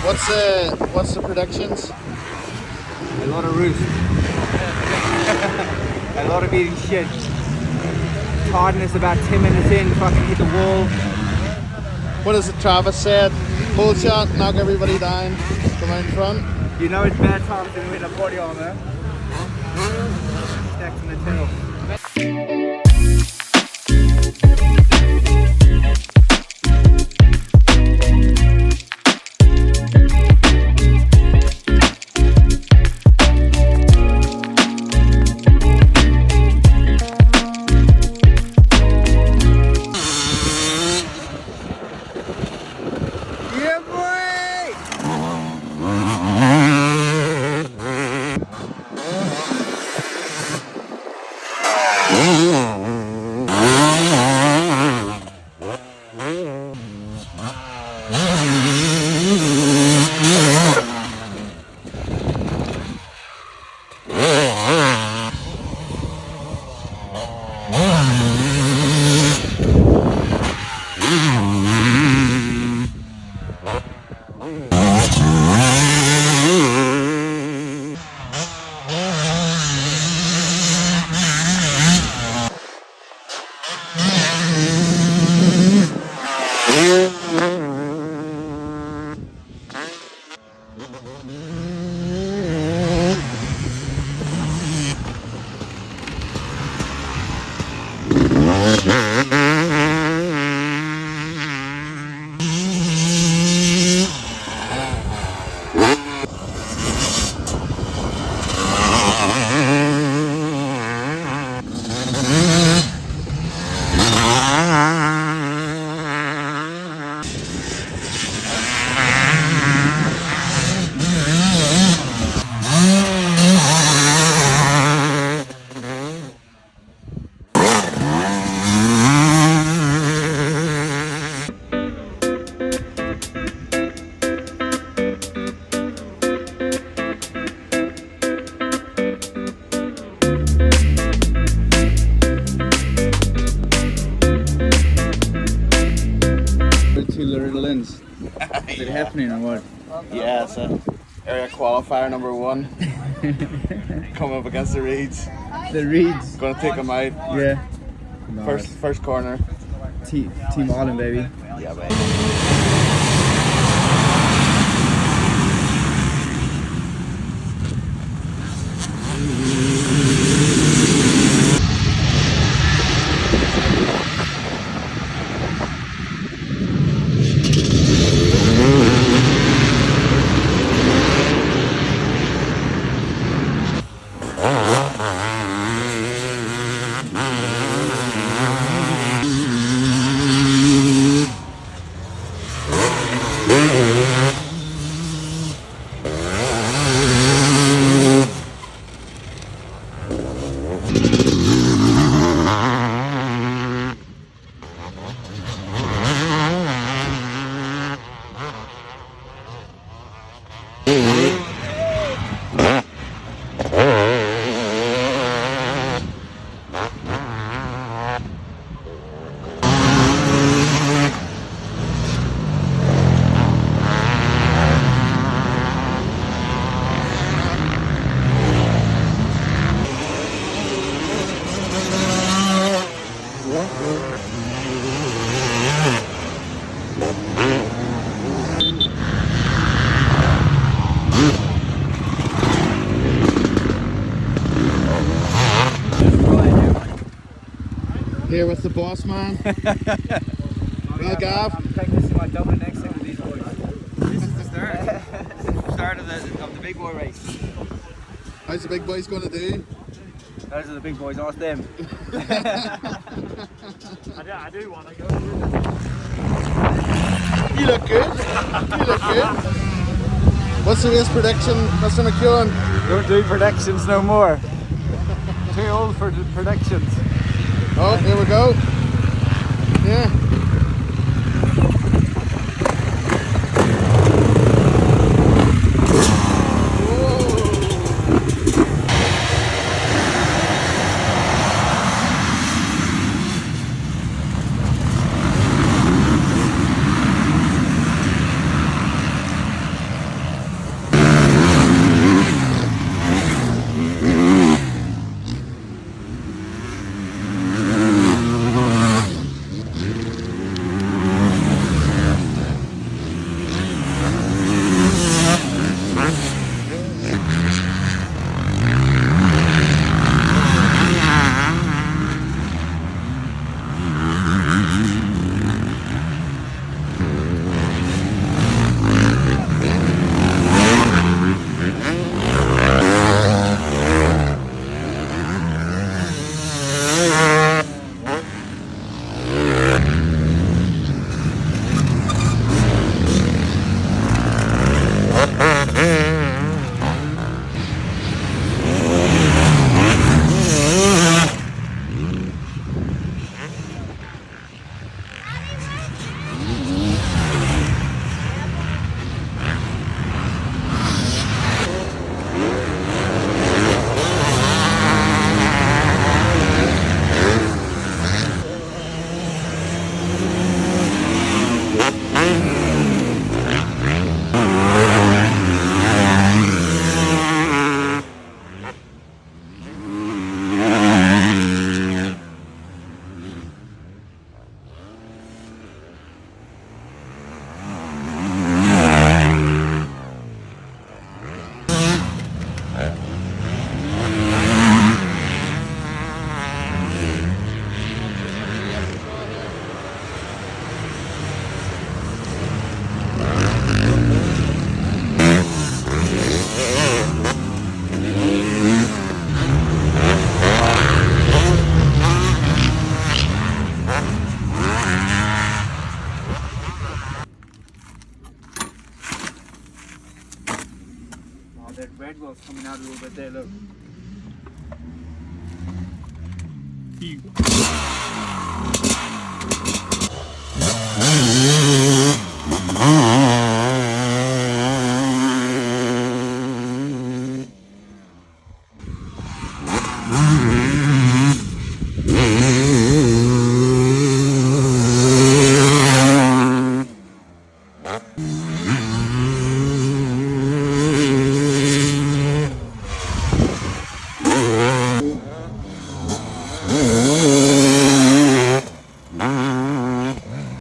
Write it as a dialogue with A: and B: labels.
A: What's the predictions?
B: A lot of roost. A lot of eating shit. Tiredness about 10 minutes in, fucking hit the wall.
A: What is it Travis said? Pull shot, knock everybody down, come out in front.
B: You know it's bad times when we hit a body armor. Stacked in the tail. Is it happening or what?
A: Yeah, it's area qualifier number 1. Coming up against the reeds.
B: The reeds.
A: Gonna take them out.
B: Yeah. Nice.
A: First corner.
B: Team Ireland, baby.
A: Yeah, baby. Here with the boss man. Well, Gav.
B: I'm practicing my double next thing with these boys. This is the start. Start of the big boy race.
A: How's the big boys going to do?
B: Those are the big boys, ask them.
C: I do want to go.
A: You look good. You look good. What's the race prediction, Mr. McEwen?
B: Don't do predictions no more. Too old for the predictions.
A: Oh, here we go. Yeah.
B: The red wolf's coming out a little bit there, look.